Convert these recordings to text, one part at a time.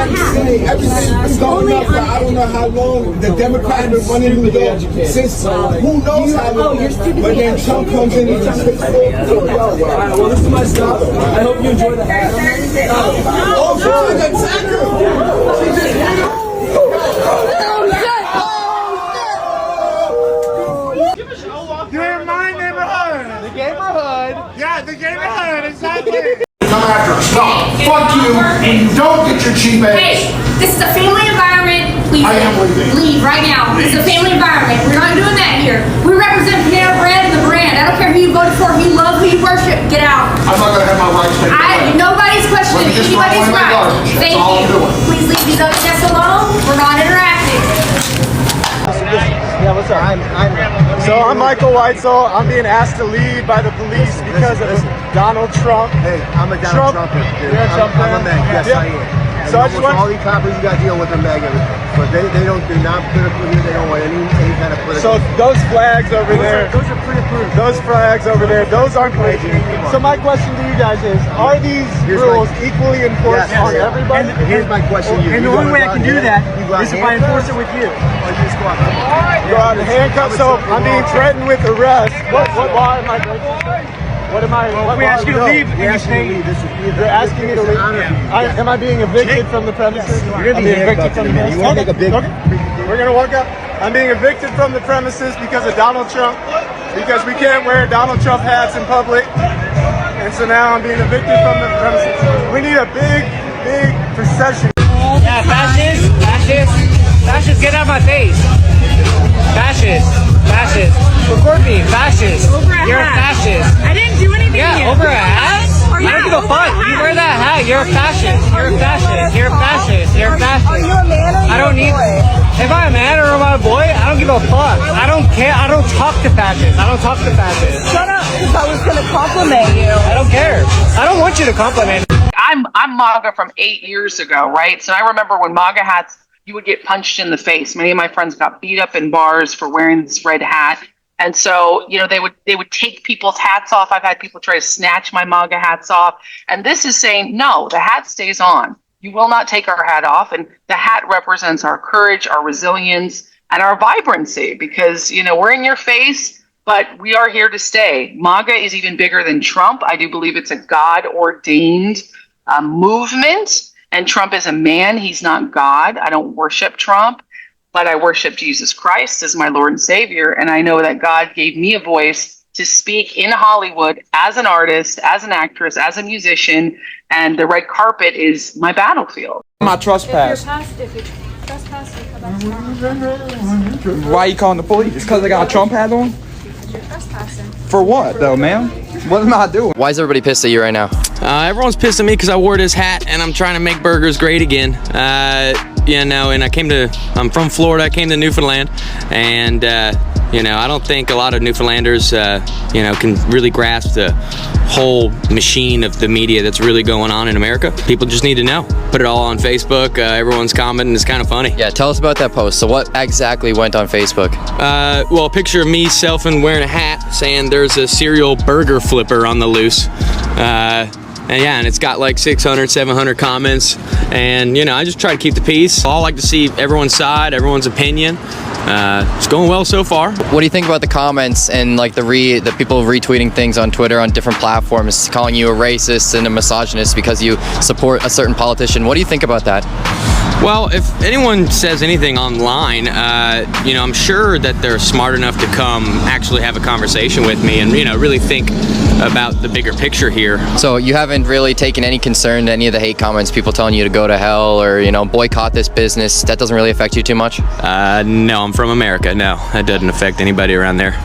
gotta say, everything's been going up for I don't know how long. The Democrats have been running New York since who knows how long. But then Trump comes in and just fixes it. Alright, well, this is my stop. I hope you enjoy the hat. Oh, she's an attacker! You're in my neighborhood. The neighborhood. Yeah, the neighborhood, exactly. Come after us. No. Fuck you, and you don't get your cheap ass. Hey, this is a family environment. Please I am leaving. Leave right now. This is a family environment. We're not doing that here. We represent Panera Bread and the brand. I don't care who you voted for, who you love, who you worship. Get out. I'm not gonna have my rights taken away. Nobody's questioning Let me just anybody's throw away my rights. garbage. Thank That's all you. I'm doing. Please leave these other guests alone. We're not interacting. Yeah, what's up? I'm Michael Weitzel. I'm being asked to leave by the police because of Donald Trump. Hey, I'm a Donald Trumper, dude. You're a Trump I'm a Maga. Yes, yeah. I am. So I just want all these coppers you got to deal with are Maga, but they're not political here. They don't want any kind of political. So those flags over there, those are pre-approved. those flags over there, those aren't political. So my question to you guys is: are these rules equally enforced on everybody? And here's my question to you. And the only way I can do that is if I enforce it with you. Or you just go out. Go out and handcuff. So I'm being threatened with arrest. What law am I breaking? What am I? We ask you to leave. You're asking me to leave. Am I being evicted from the premises? You're going to be evicted from the premises. You want to make a big... We're going to walk up. I'm being evicted from the premises because of Donald Trump. Because we can't wear Donald Trump hats in public. And so now I'm being evicted from the premises. We need a big procession. Yeah, fascist, get out of my face. Fascist. Record me, fascist. You're a fascist. I didn't do anything. Yeah, over a hat? I don't give a fuck. You wear that hat, you're a fascist. You're a fascist. Are you a man or I don't need. If I'm a man or am I a boy, I don't give a fuck. I don't care. I don't talk to fascists. Shut up, because I was going to compliment you. I don't care. I don't want you to compliment me. I'm Maga from 8 years ago, right? So I remember when Maga hats, you would get punched in the face. Many of my friends got beat up in bars for wearing this red hat. And so, they would take people's hats off. I've had people try to snatch my Maga hats off. And this is saying, no, the hat stays on. You will not take our hat off. And the hat represents our courage, our resilience, and our vibrancy because, we're in your face, but we are here to stay. Maga is even bigger than Trump. I do believe it's a God-ordained movement. And Trump is a man. He's not God. I don't worship Trump, but I worship Jesus Christ as my Lord and Savior. And I know that God gave me a voice to speak in Hollywood as an artist, as an actress, as a musician. And the red carpet is my battlefield. My trespass. If you're trespassing, come back tomorrow. Why are you calling the police? Just because I got a Trump hat on? You're trespassing. For what, though, man? What am I doing? Why is everybody pissed at you right now? Everyone's pissed at me because I wore this hat and I'm trying to make burgers great again. And I'm from Florida. I came to Newfoundland, and I don't think a lot of Newfoundlanders, can really grasp the whole machine of the media that's really going on in America. People just need to know. Put it all on Facebook. Everyone's commenting. It's kind of funny. Yeah, tell us about that post. So what exactly went on Facebook? Well, a picture of me selfing wearing a hat saying there's a serial burger flipper on the loose. And it's got like 600, 700 comments. And, I just try to keep the peace. I like to see everyone's side, everyone's opinion. It's going well so far. What do you think about the comments and like the people retweeting things on Twitter on different platforms, calling you a racist and a misogynist because you support a certain politician? What do you think about that? Well, if anyone says anything online, I'm sure that they're smart enough to come actually have a conversation with me and, really think about the bigger picture here. So you haven't really taken any concern to any of the hate comments, people telling you to go to hell or, boycott this business? That doesn't really affect you too much? No, I'm from America. No, that doesn't affect anybody around there.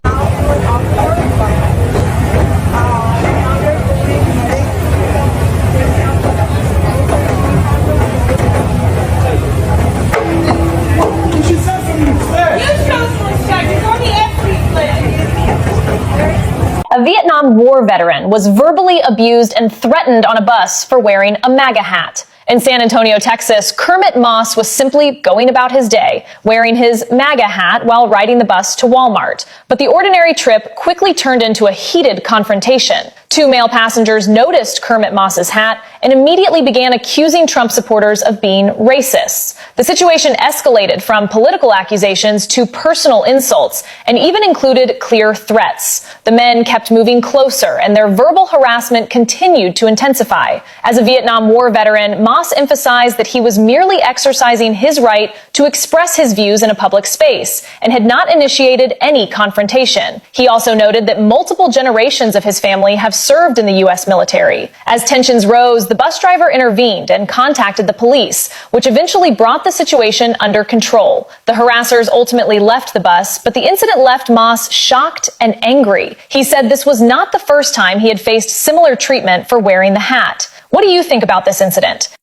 A Vietnam War veteran was verbally abused and threatened on a bus for wearing a Maga hat. In San Antonio, Texas, Kermit Moss was simply going about his day, wearing his MAGA hat while riding the bus to Walmart. But the ordinary trip quickly turned into a heated confrontation. Two male passengers noticed Kermit Moss's hat and immediately began accusing Trump supporters of being racists. The situation escalated from political accusations to personal insults and even included clear threats. The men kept moving closer and their verbal harassment continued to intensify. As a Vietnam War veteran, Moss emphasized that he was merely exercising his right to express his views in a public space and had not initiated any confrontation. He also noted that multiple generations of his family have served in the U.S. military. As tensions rose, the bus driver intervened and contacted the police, which eventually brought the situation under control. The harassers ultimately left the bus, but the incident left Moss shocked and angry. He said this was not the first time he had faced similar treatment for wearing the hat. What do you think about this incident?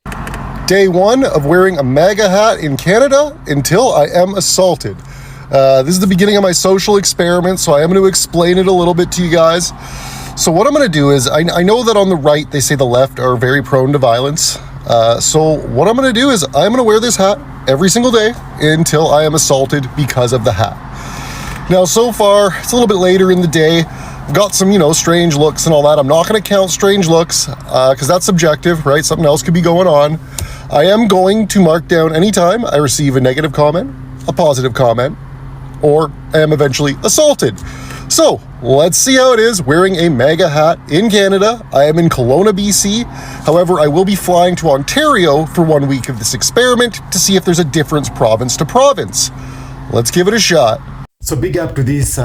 Day one of wearing a MAGA hat in Canada until I am assaulted. This is the beginning of my social experiment, so I am going to explain it a little bit to you guys. So what I'm going to do is, I know that on the right, they say the left are very prone to violence. So what I'm going to do is I'm going to wear this hat every single day until I am assaulted because of the hat. Now, so far, it's a little bit later in the day. I've got some, strange looks and all that. I'm not going to count strange looks because that's subjective, right? Something else could be going on. I am going to mark down anytime I receive a negative comment, a positive comment, or I am eventually assaulted. So let's see how it is wearing a MAGA hat in Canada. I am in Kelowna, BC. However, I will be flying to Ontario for 1 week of this experiment to see if there's a difference province to province. Let's give it a shot. So big up to this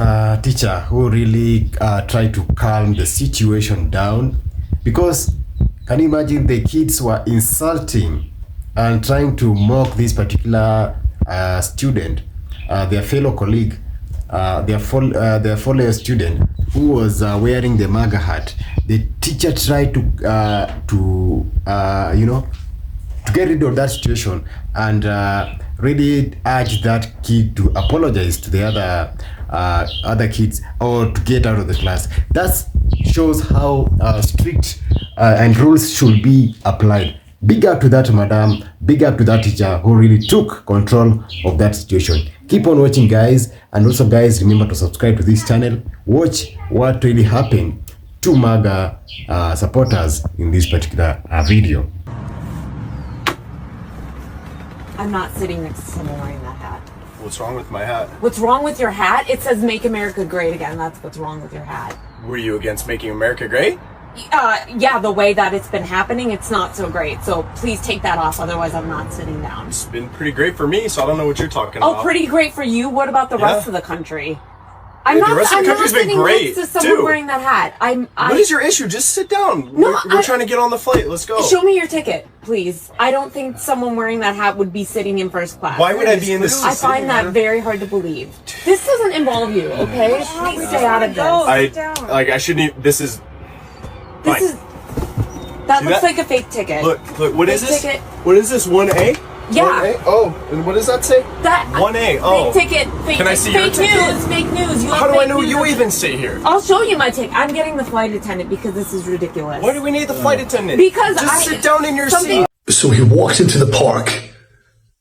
teacher who really tried to calm the situation down, because can you imagine the kids were insulting and trying to mock this particular student, their fellow colleague, their fellow student who was wearing the MAGA hat. The teacher tried to get rid of that situation and really urged that kid to apologize to the other kids or to get out of the class. That shows how strict and rules should be applied. Big up to that madam, big up to that teacher who really took control of that situation. Keep on watching, guys, and also guys, remember to subscribe to this channel. Watch what really happened to MAGA supporters in this particular video. I'm not sitting next to someone wearing that hat. What's wrong with my hat? What's wrong with your hat? It says Make America Great Again. That's what's wrong with your hat. Were you against making America great? Yeah, the way that it's been happening, it's not so great. So please take that off, otherwise I'm not sitting down. It's been pretty great for me, so I don't know what you're talking about. Oh, pretty great for you? What about the rest of the country? The rest of the country's been great, next to someone wearing that hat. What is your issue? Just sit down. No, we're trying to get on the flight. Let's go. Show me your ticket, please. I don't think someone wearing that hat would be sitting in first class. Why would I be in this? I find that very hard to believe. This doesn't involve you, okay? Please stay out of this. I shouldn't even, this is... That looks like a fake ticket. Look, what is this? Ticket. What is this, 1A? Yeah. 1A? Oh, and what does that say? 1A, oh. Fake ticket, fake Can I see your ticket? Fake news. How do I know you even sit here? I'll show you my ticket. I'm getting the flight attendant because this is ridiculous. Why do we need the flight attendant? Because Just sit down in your seat. So he walks into the park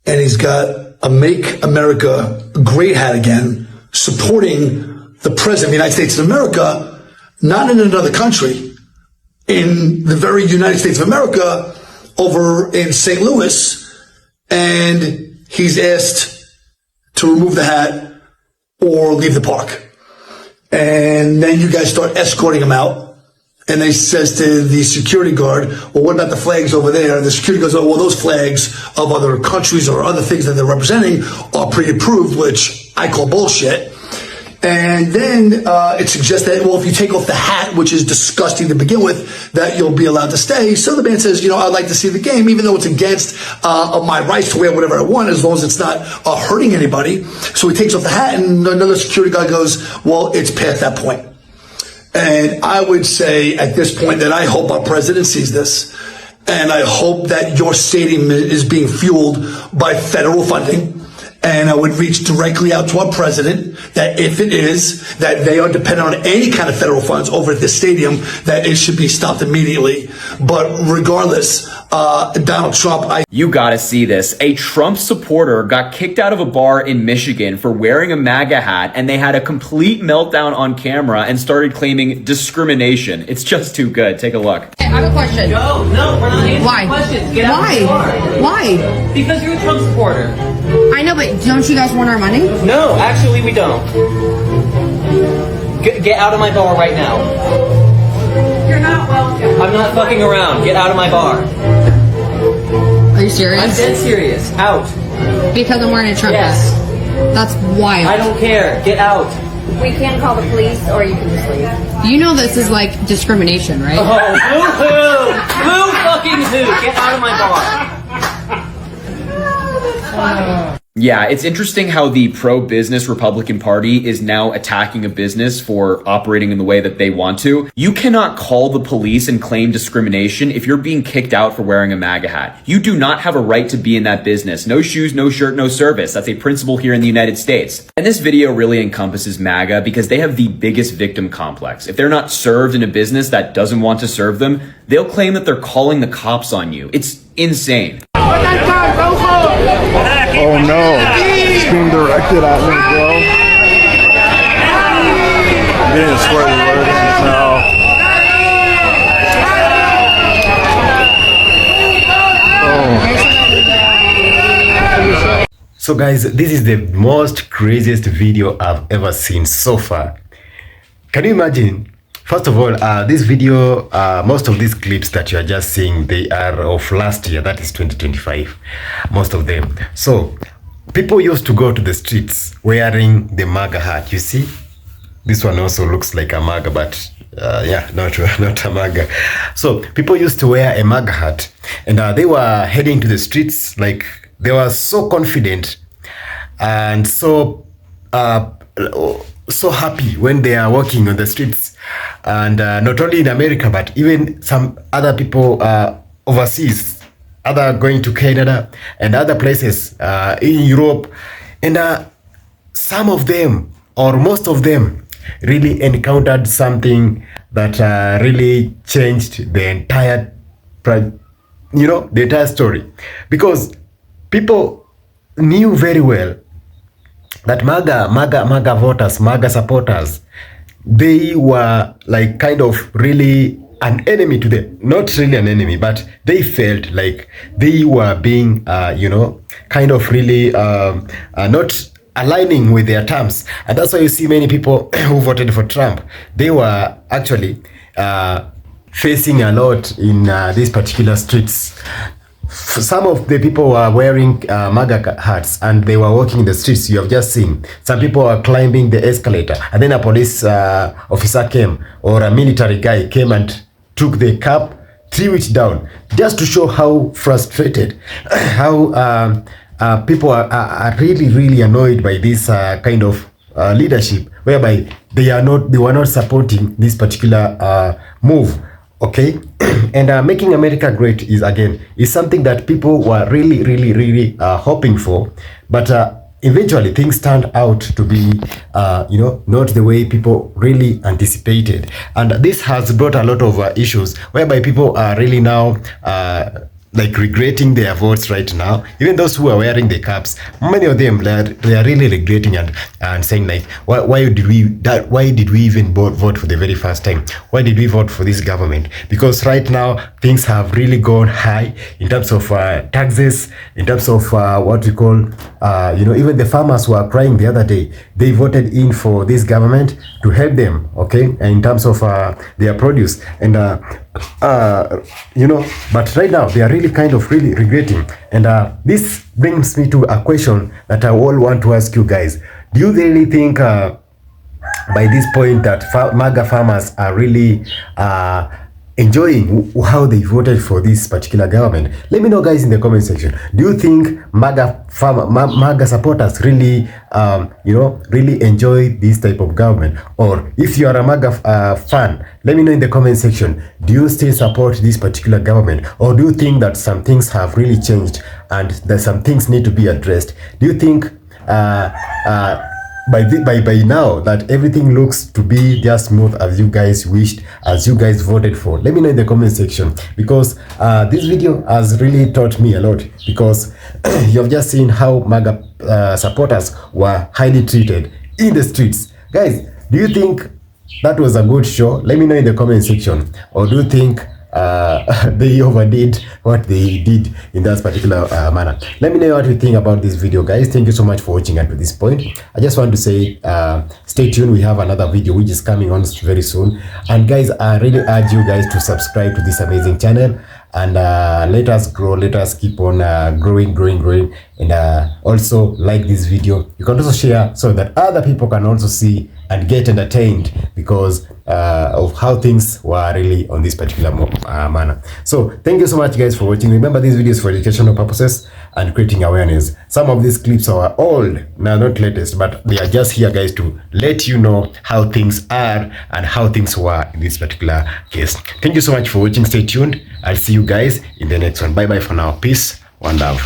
and he's got a Make America Great hat again, supporting the President of the United States of America, not in another country, in the very United States of America, over in St. Louis, and he's asked to remove the hat or leave the park. And then you guys start escorting him out, and they says to the security guard, well, what about the flags over there? And the security goes, oh, well, those flags of other countries or other things that they're representing are pre-approved, which I call bullshit. And then it suggests that, well, if you take off the hat, which is disgusting to begin with, that you'll be allowed to stay. So the man says, I'd like to see the game, even though it's against my rights to wear whatever I want, as long as it's not hurting anybody. So he takes off the hat, and another security guy goes, well, it's past that point. And I would say at this point that I hope our president sees this. And I hope that your stadium is being fueled by federal funding. and I would reach directly out to our president that if it is that they are dependent on any kind of federal funds over at this stadium, that it should be stopped immediately. But regardless, Donald Trump, You gotta see this. A Trump supporter got kicked out of a bar in Michigan for wearing a MAGA hat, and they had a complete meltdown on camera and started claiming discrimination. It's just too good. Take a look. I have a question. No, we're not answering Why? questions. Get out Why? of the bar. Why? Because you're a Trump supporter. I know, but don't you guys want our money? No, actually we don't. Get out of my bar right now. You're not welcome. I'm not fucking around. Get out of my bar. Are you serious? I'm dead serious. Out. Because I'm wearing a Trump Yes. hat. That's wild. I don't care. Get out. We can call the police, or you can just leave. You know this is like discrimination, right? Oh, boo-hoo! Boo fucking who? Get out of my bar. Yeah, it's interesting how the pro-business Republican Party is now attacking a business for operating in the way that they want to. You cannot call the police and claim discrimination if you're being kicked out for wearing a MAGA hat. You do not have a right to be in that business. No shoes, no shirt, no service. That's a principle here in the United States. And this video really encompasses MAGA because they have the biggest victim complex. If they're not served in a business that doesn't want to serve them, they'll claim that they're calling the cops on you. It's insane. Oh no, it's being directed at me, bro. I'm getting sweaty words now. Oh. So guys, this is the most craziest video I've ever seen so far. Can you imagine? First of all, this video, most of these clips that you are just seeing, they are of last year, that is 2025, most of them. So, people used to go to the streets wearing the MAGA hat. You see, this one also looks like a MAGA, but yeah, not a MAGA. So, people used to wear a MAGA hat, and they were heading to the streets, like, they were so confident and so happy when they are walking on the streets. And not only in America, but even some other people overseas, other going to Canada and other places in Europe. And some of them, or most of them, really encountered something that really changed the entire, the entire story. Because people knew very well that MAGA voters, MAGA supporters, they were like kind of really an enemy to them. Not really an enemy, but they felt like they were being, kind of really not aligning with their terms. And that's why you see many people who voted for Trump. They were actually facing a lot in these particular streets. Some of the people were wearing MAGA hats and they were walking the streets. You have just seen some people were climbing the escalator, and then a police officer came, or a military guy came and took the cap, threw it down, just to show how frustrated, how people are really annoyed by this kind of leadership, whereby they were not supporting this particular move. Okay, and making America great is something that people were really hoping for, but eventually things turned out to be not the way people really anticipated, and this has brought a lot of issues whereby people are really now like regretting their votes right now. Even those who are wearing the caps, many of them, they are really regretting and saying like, why did we even vote for the very first time? Why did we vote for this government? Because right now things have really gone high in terms of taxes, in terms of what we call even the farmers were crying the other day. They voted in for this government to help them, okay, in terms of their produce, and but right now they are really kind of really regretting. And this brings me to a question that I all want to ask you guys. Do you really think by this point that MAGA farmers are really enjoying how they voted for this particular government? Let me know, guys, in the comment section. Do you think MAGA supporters really really enjoy this type of government? Or if you are a MAGA fan, let me know in the comment section. Do you still support this particular government, or do you think that some things have really changed and that some things need to be addressed? Do you think by now that everything looks to be just smooth as you guys wished, as you guys voted for? Let me know in the comment section, because this video has really taught me a lot, because you have just seen how Maga supporters were highly treated in the streets. Guys, do you think that was a good show? Let me know in the comment section. Or do you think they overdid what they did in that particular manner? Let me know what you think about this video, guys. Thank you so much for watching up to this point. I just want to say stay tuned. We have another video which is coming on very soon, and guys, I really urge you guys to subscribe to this amazing channel, and let us grow, let us keep on growing, and also like this video. You can also share so that other people can also see and get entertained, because of how things were really on this particular manner. So thank you so much, guys, for watching. Remember, these videos for educational purposes and creating awareness. Some of these clips are old, now not latest, but they are just here, guys, to let you know how things are and how things were in this particular case. Thank you so much for watching. Stay tuned. I'll see you guys in the next one. Bye bye for now. Peace, one love.